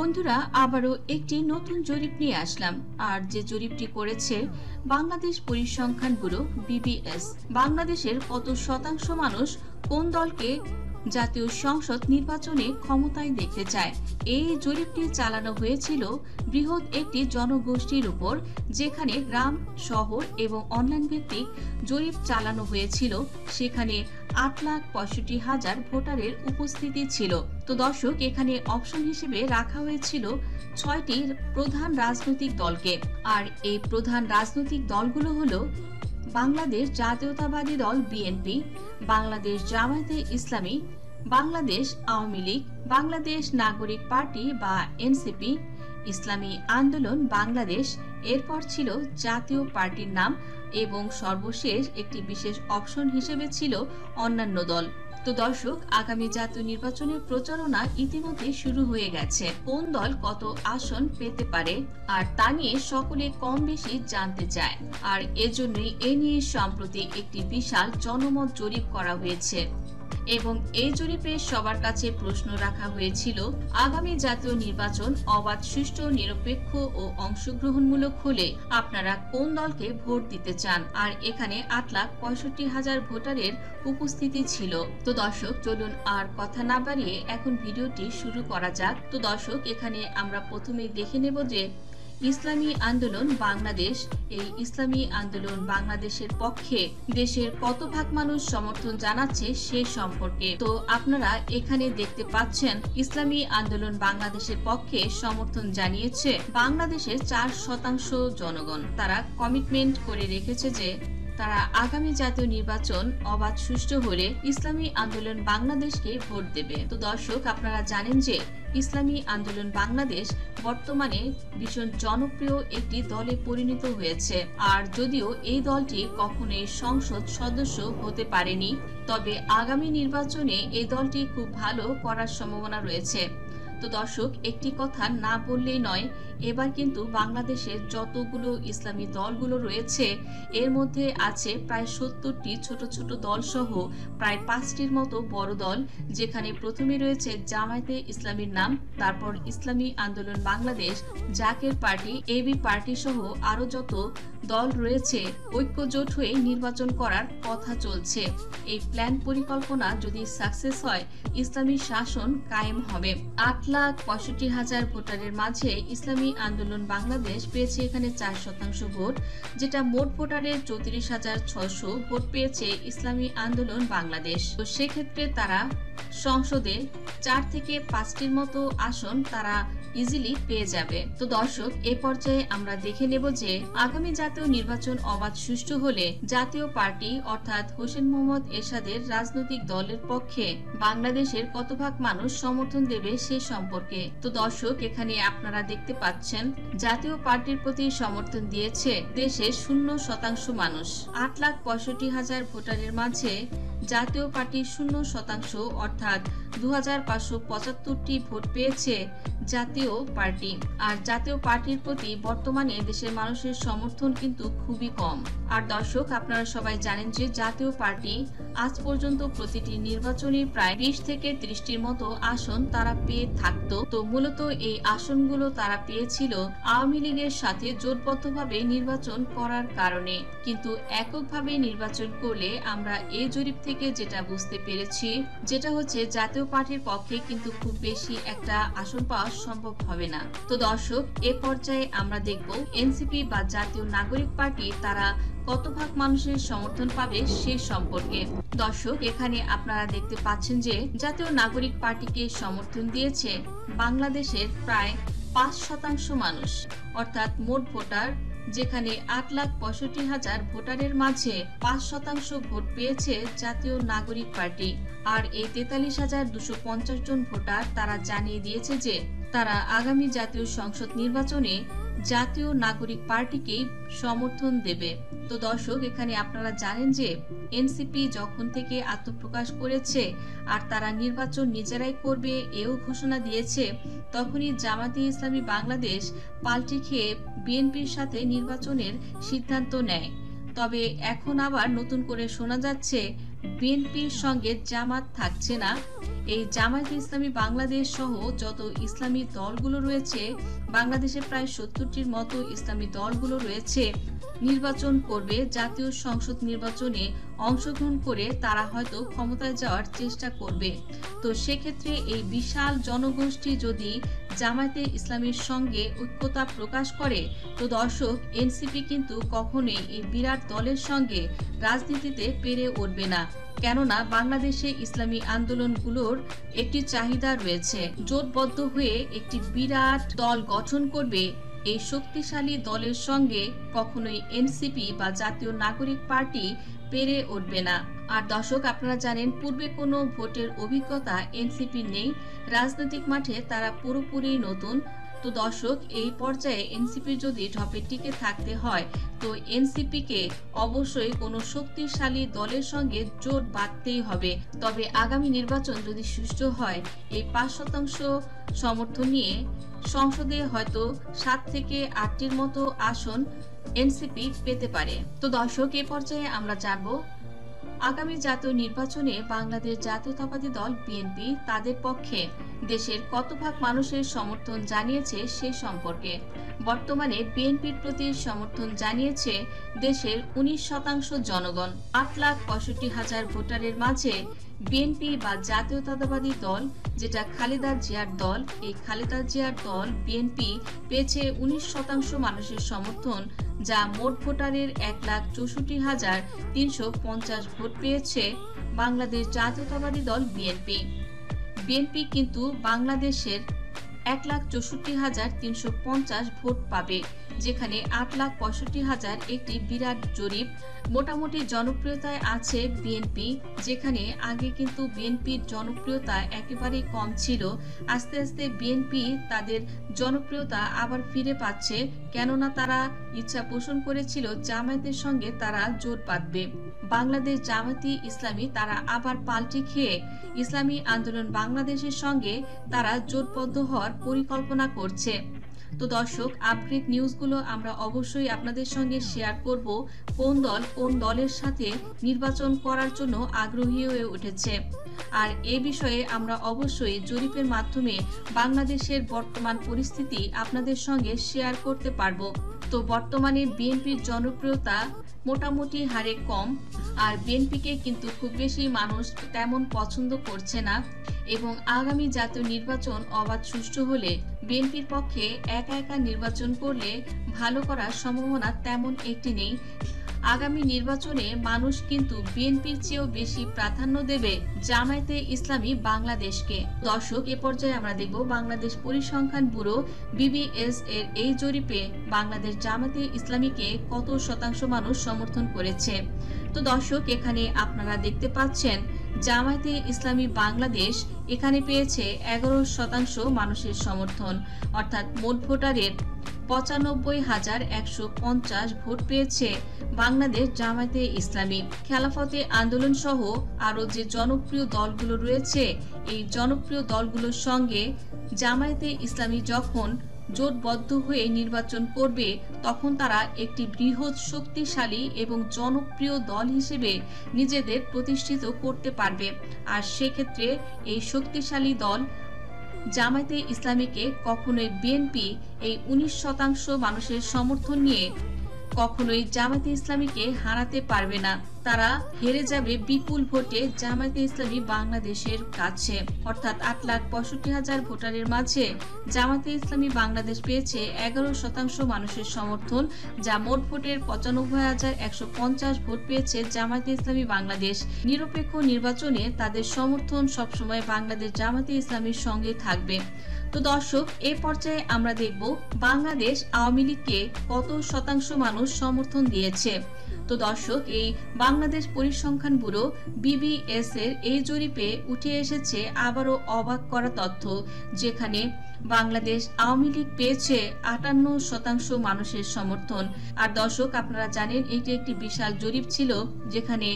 বন্ধুরা আবারও একটি নতুন জরিপ নিয়ে আসলাম। আর যে জরিপটি করেছে বাংলাদেশ পরিসংখ্যান ব্যুরো BBS। বাংলাদেশের কত শতাংশ মানুষ কোন দলকে জাতীয় সংসদ নির্বাচনে ক্ষমতায় দেখতে চায়। এই জরিপটি চালানো হয়েছিল বৃহৎ একটি জনগোষ্ঠীর উপর, যেখানে গ্রাম, শহর এবং অনলাইন ভিত্তিক জরিপ চালানো হয়েছিল। সেখানে 8,65,000 ভোটারের উপস্থিতি ছিল। তো দর্শক, এখানে অপশন হিসেবে রাখা হয়েছিল 6টি প্রধান রাজনৈতিক দলকে। আর এই প্রধান রাজনৈতিক দলগুলো হলো বাংলাদেশ জাতীয়তাবাদী দল BNP, বাংলাদেশ জামায়াতে ইসলামী, বাংলাদেশ আওয়ামী লীগ, বাংলাদেশ নাগরিক পার্টি বা NCP, ইসলামী আন্দোলন বাংলাদেশ, এরপর ছিল জাতীয় পার্টির নাম এবং সর্বশেষ একটি বিশেষ অপশন হিসেবে ছিল অন্যান্য দল। তো দর্শক, আগামী জাতীয় নির্বাচনের প্রচারণা ইতিমধ্যে শুরু হয়ে গেছে। কোন দল কত আসন পেতে পারে আর তা নিয়ে সকলে কম বেশি জানতে চায়। আর এজন্যই এ নিয়ে সম্প্রতি একটি বিশাল জনমত জরিপ করা হয়েছে এবং এই জরিপে সবার কাছে প্রশ্ন রাখা হয়েছিল, আগামী জাতীয় নির্বাচন অবাধ, সুষ্ঠু, নিরপেক্ষ ও অংশগ্রহণমূলক হলে আপনারা কোন দলকে ভোট দিতে চান। আর এখানে 8,65,000 ভোটারের উপস্থিতি ছিল। তো দর্শক, চলুন আর কথা না বাড়িয়ে এখন ভিডিওটি শুরু করা যাক। তো দর্শক, এখানে আমরা প্রথমেই দেখে নেব যে ইসলামী আন্দোলন বাংলাদেশ, এই ইসলামী আন্দোলন বাংলাদেশের পক্ষে দেশের কত ভাগ মানুষ সমর্থন জানাচ্ছে সে সম্পর্কে। তো আপনারা এখানে দেখতে পাচ্ছেন, ইসলামী আন্দোলন বাংলাদেশের পক্ষে সমর্থন জানিয়েছে বাংলাদেশের 4% জনগণ। তারা কমিটমেন্ট করে রেখেছে যে তারা আগামী জাতীয় নির্বাচন অবাধ, সুষ্ঠু হলে ইসলামী আন্দোলন বাংলাদেশকে ভোট দেবে। তো দর্শক, আপনারা জানেন যে ইসলামী আন্দোলন বাংলাদেশ বর্তমানে ভীষণ জনপ্রিয় একটি দলে পরিণত হয়েছে। আর যদিও এই দলটি কখনোই সংসদ সদস্য হতে পারেনি, তবে আগামী নির্বাচনে এই দলটি খুব ভালো করার সম্ভাবনা রয়েছে। তো দর্শক, একটি কথা না বললেই নয়, এবার কিন্তু বাংলাদেশের যতগুলো ইসলামী দলগুলো রয়েছে এর মধ্যে আছে প্রায় 70টি ছোট ছোট দল সহ প্রায় 5টির মতো বড় দল, যেখানে প্রথমে রয়েছে জামায়াতে ইসলামীর নাম, তারপর Islami Andolan Bangladesh, Zaker Party, AB Party সহ আরো যত দল রয়েছে ঐক্যজোট হয়ে নির্বাচন করার কথা চলছে। এই প্ল্যান পরিকল্পনা যদি সাকসেস হয়, ইসলামী শাসন কায়েম হবে। 8,65,000 ভোটারের মাঝে ইসলামী আন্দোলন বাংলাদেশ পেয়েছে এখানে 4% ভোট, যেটা মোট ভোটারের 34,600 ভোট পেয়েছে ইসলামী আন্দোলন বাংলাদেশ। তো সেক্ষেত্রে তারা সংসদে 4 থেকে 5টির মতো আসন তারা ইজিলি পেয়ে যাবে। তো দর্শক, এ পর্যায়ে আমরা দেখে নেব যে আগামী জাতীয় নির্বাচন অবাধ, সুষ্ঠু হলে জাতীয় পার্টি অর্থাৎ হোসেন মোহাম্মদ এরশাদের রাজনৈতিক দলের পক্ষে বাংলাদেশের কত ভাগ মানুষ সমর্থন দেবে সে সম্পর্কে। তো দর্শক, এখানে আপনারা দেখতে পাচ্ছেন জাতীয় পার্টির প্রতি সমর্থন দিয়েছে দেশের 0% মানুষ। 8,65,000 ভোটারের মাঝে জাতীয় পার্টি 0% অর্থাৎ 2,575টি ভোট পেয়েছে জাতীয় পার্টি। আর জাতীয় পার্টির প্রতি বর্তমানে দেশের মানুষের সমর্থন কিন্তু খুবই কম। আর দর্শক, আপনারা সবাই জানেন যে জাতীয় পার্টি আজ পর্যন্ত প্রতিটি নির্বাচনে প্রায় 20 থেকে 30টির মতো আসন তারা পেয়ে থাকতো। তো মূলত এই আসনগুলো তারা পেয়েছিল আওয়ামী লীগের সাথে জোটবদ্ধভাবে নির্বাচন করার কারণে। কিন্তু এককভাবে নির্বাচন করলে আমরা এই জরিপ থেকে যেটা বুঝতে পেরেছি, যেটা হচ্ছে জাতীয় পার্টির পক্ষে কিন্তু খুব বেশি একটা আসন পাওয়া সম্ভব হবে না। তো দর্শক, এ পর্যায়ে আমরা দেখব NCP বা জাতীয় নাগরিক পার্টি তারা কত ভাগ মানুষের সমর্থন পাবে সে সম্পর্কে। দর্শক, এখানে আপনারা দেখতে পাচ্ছেন যে জাতীয় নাগরিক পার্টিকে সমর্থন দিয়েছে বাংলাদেশের প্রায় 5% মানুষ, অর্থাৎ মোট ভোটার, যেখানে 8,65,000 ভোটারের মাঝে 5% ভোট পেয়েছে জাতীয় নাগরিক পার্টি। আর এই 43,250 জন ভোটার তারা জানিয়ে দিয়েছে যে তারা আগামী জাতীয় সংসদ নির্বাচনে জাতীয় নাগরিক পার্টিকেই সমর্থন দেবে। তো দর্শক, এখানে আপনারা জানেন যে NCP যখন থেকে আত্মপ্রকাশ করেছে আর তারা নির্বাচন নিজেরাই করবে এও ঘোষণা দিয়েছে, তখনই জামায়াতে ইসলামী বাংলাদেশ পাল্টি খেয়ে বিএনপির সাথে নির্বাচনের সিদ্ধান্ত নেয়। তবে এখন আবার নতুন করে শোনা যাচ্ছে বিএনপির সঙ্গে জামাত থাকছে না। এই জামায়াতে ইসলামী বাংলাদেশ সহ যত ইসলামী দলগুলো রয়েছে, বাংলাদেশে প্রায় 70টির মতো ইসলামী দলগুলো রয়েছে, নির্বাচন করবে। জাতীয় সংসদ নির্বাচনে অংশগ্রহণ করে তারা হয়তো ক্ষমতায় যাওয়ার চেষ্টা করবে। তো সেক্ষেত্রে এই বিশাল জনগোষ্ঠী যদি জামায়াতে ইসলামীর সঙ্গে ঐক্যতা প্রকাশ করে, তো দর্শক, এনসিপি কিন্তু কখনোই এই বিরাট দলের সঙ্গে রাজনীতিতে পেরে উঠবে না। কেননা বাংলাদেশে ইসলামী আন্দোলনগুলোর একটি চাহিদা রয়েছে, জোটবদ্ধ হয়ে একটি বিরাট দল গঠন করবে। এই শক্তিশালী দলের সঙ্গে কখনোই এনসিপি বা জাতীয় নাগরিক পার্টি পেরে উঠবে না। আর দর্শক, আপনারা জানেন পূর্বে কোনো ভোটের অভিজ্ঞতা এনসিপি নেই, রাজনৈতিক মাঠে তারা পুরোপুরি নতুন। তো দর্শক, এই পর্যায়ে এনসিপি যদি ঢপে টিকে থাকতে হয়, তো এনসিপি কে অবশ্যই কোনো শক্তিশালী দলের সঙ্গে জোট বাঁধতেই হবে। তবে আগামী নির্বাচন যদি সুষ্ঠু হয়, এই 5% সমর্থন নিয়ে সংসদে হয়তো 7 থেকে 8টির মতো আসন এনসিপি পেতে পারে। তো দর্শক, এই পর্যায়ে আমরা জানবো আগামী জাতীয় নির্বাচনে বাংলাদেশ জাতীয়তাবাদী দল বিএনপি তাদের পক্ষে দেশের কত ভাগ মানুষের সমর্থন জানিয়েছে সে সম্পর্কে। বর্তমানে বিএনপির প্রতি সমর্থন জানিয়েছে দেশের 19% জনগণ। 8,65,000 ভোটারের মাঝে বিএনপি বা জাতীয়তাবাদী দল, যেটা খালেদা জিয়ার দল, এই খালেদা জিয়ার দল বিএনপি পেয়েছে 19% মানুষের সমর্থন, যা মোট ভোটারের 1,64,350 ভোট পেয়েছে বাংলাদেশ জাতীয়তাবাদী দল বিএনপি। বিএনপি কিন্তু বাংলাদেশের 1,64,350 ভোট পাবে, যেখানে 8,65,000 একটি বিরাট জরিপ। মোটামুটি জনপ্রিয়তায় আছে বিএনপি, যেখানে আগে কিন্তু বিএনপির জনপ্রিয়তা একেবারেই কম ছিল। আস্তে আস্তে বিএনপি তাদের জনপ্রিয়তা আবার ফিরে পাচ্ছে, কেননা তারা ইচ্ছা পোষণ করেছিল জামায়াতের সঙ্গে তারা জোট বাঁধবে। বাংলাদেশ জামায়াতে ইসলামী তারা আবার পাল্টি খেয়ে ইসলামী আন্দোলন বাংলাদেশের সঙ্গে তারা জোটবদ্ধ হওয়ার পরিকল্পনা করছে। তো দর্শক, আপডেট নিউজগুলো আমরা অবশ্যই আপনাদের সঙ্গে শেয়ার করব। কোন দল কোন দলের সাথে নির্বাচন করার জন্য আগ্রহী হয়ে উঠেছে, আর এই বিষয়ে আমরা অবশ্যই জরিপের মাধ্যমে বাংলাদেশের বর্তমান পরিস্থিতি আপনাদের সঙ্গে শেয়ার করতে পারবো। তো বর্তমানে বিএনপির জনপ্রিয়তা মোটামুটি হারে কম, আর বিএনপিকে কিন্তু খুব বেশি মানুষ তেমন পছন্দ করছে না, এবং আগামী জাতীয় নির্বাচন অবাধ সুষ্ঠু হলে বিএনপির পক্ষে একা একা নির্বাচন করলে ভালো করার সম্ভাবনা তেমন একটি নেই। আগামী নির্বাচনে মানুষ কিন্তু বিএনপির চেয়েও বেশি প্রাধান্য দেবে জামায়াতে ইসলামী বাংলাদেশকে। দর্শক, এ পর্যায়ে আমরা দেখব বাংলাদেশ পরিসংখ্যান ব্যুরো বিবিএস এর এই জরিপে বাংলাদেশ জামায়াতে ইসলামীকে কত শতাংশ মানুষ সমর্থন করেছে। তো দর্শক, এখানে আপনারা দেখতে পাচ্ছেন জামায়াতে ইসলামী বাংলাদেশ এখানে পেয়েছে 11% মানুষের সমর্থন, অর্থাৎ মোট ভোটারের 95,150 ভোট পেয়েছে বাংলাদেশ জামায়াতে ইসলামী। খেলাফতে আন্দোলন সহ আরো যে জনপ্রিয় দলগুলো রয়েছে, এই জনপ্রিয় দলগুলোর সঙ্গে জামায়াতে ইসলামী যখন জোটবদ্ধ হয়ে নির্বাচন করবে, তখন তারা একটি বৃহৎ শক্তিশালী এবং জনপ্রিয় দল হিসেবে নিজেদের প্রতিষ্ঠিত করতে পারবে। আর সেক্ষেত্রে এই শক্তিশালী দল জামায়াতে ইসলামীকে কখনোই বিএনপি এই 19% মানুষের সমর্থন নিয়ে কখনোই জামায়াতে ইসলামীকে হারাতে পারবে না। তারা হেরে যাবে বিপুল ভোটে জামায়াতে ইসলামী বাংলাদেশের কাছে, অর্থাৎ 8,65,000 ভোটারের মাঝে জামায়াতে ইসলামী বাংলাদেশ পেয়েছে 11% মানুষের সমর্থন, যা মোট ভোটের 95,150 ভোট পেয়েছে জামায়াতে ইসলামী বাংলাদেশ। নিরপেক্ষ নির্বাচনে তাদের সমর্থন সবসময় বাংলাদেশ জামায়াতে ইসলামীর সঙ্গে থাকবে। তো দর্শক, এই পর্যায়ে আমরা দেখব বাংলাদেশ আওয়ামী লীগকে কত শতাংশ মানুষ সমর্থন দিয়েছে। তো দর্শক, এই বাংলাদেশ পরিসংখ্যান ব্যুরো বিবিএস এর এই জরিপে উঠে এসেছে আবারও অবাক করা তথ্য, যেখানে বাংলাদেশ আওয়ামী লীগ পেয়েছে 58% মানুষের সমর্থন। আর দর্শক, আপনারা জানেন এটি একটি বিশাল জরিপ ছিল, যেখানে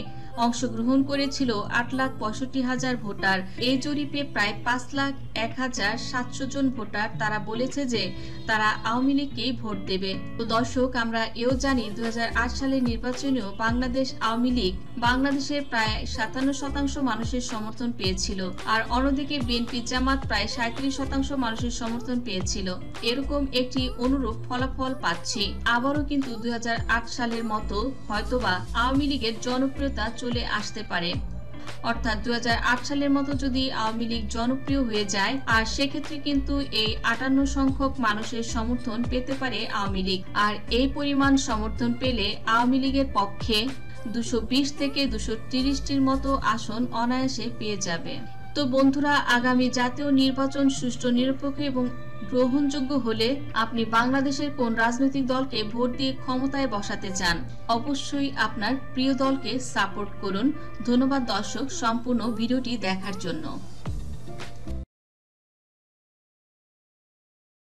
অংশগ্রহণ করেছিল 8,65,000 ভোটার। এই জরিপে প্রায় 5,01,700 জন ভোটার তারা বলেছে যে তারা আওয়ামী লীগকেই ভোট দেবে। তো দর্শক, আমরা এও জানি 2008 সালের নির্বাচনেও বাংলাদেশ আওয়ামী লীগ বাংলাদেশের প্রায় 57% মানুষের সমর্থন পেয়েছিল, আর অন্যদিকে বিএনপি জামাত প্রায় 37% মানুষের সমর্থন পেয়েছিল। এরকম একটি অনুরূপ ফলাফল পাচ্ছি। আবারও কিন্তু 2008 সালের মতো হয়তোবা আওয়ামী লীগের জনপ্রিয়তা চলে আসতে পারে। অর্থাৎ 2008 সালের মতো যদি আওয়ামী লীগ জনপ্রিয় হয়ে যায়, আর সেক্ষেত্রে কিন্তু এই 58 সংখ্যক মানুষের সমর্থন পেতে পারে আওয়ামী লীগ। আর এই পরিমাণ সমর্থন পেলে আওয়ামী লীগের পক্ষে 220 থেকে 230টির মতো আসন অনায়াসে পেয়ে যাবে। তো বন্ধুরা, আগামী জাতীয় নির্বাচন সুষ্ঠু, নিরপেক্ষ এবং গ্রহণযোগ্য হলে আপনি বাংলাদেশের কোন রাজনৈতিক দলকে ভোট দিয়ে ক্ষমতায় বসাতে চান? অবশ্যই আপনার প্রিয় দলকে সাপোর্ট করুন। ধন্যবাদ দর্শক সম্পূর্ণ ভিডিওটি দেখার জন্য।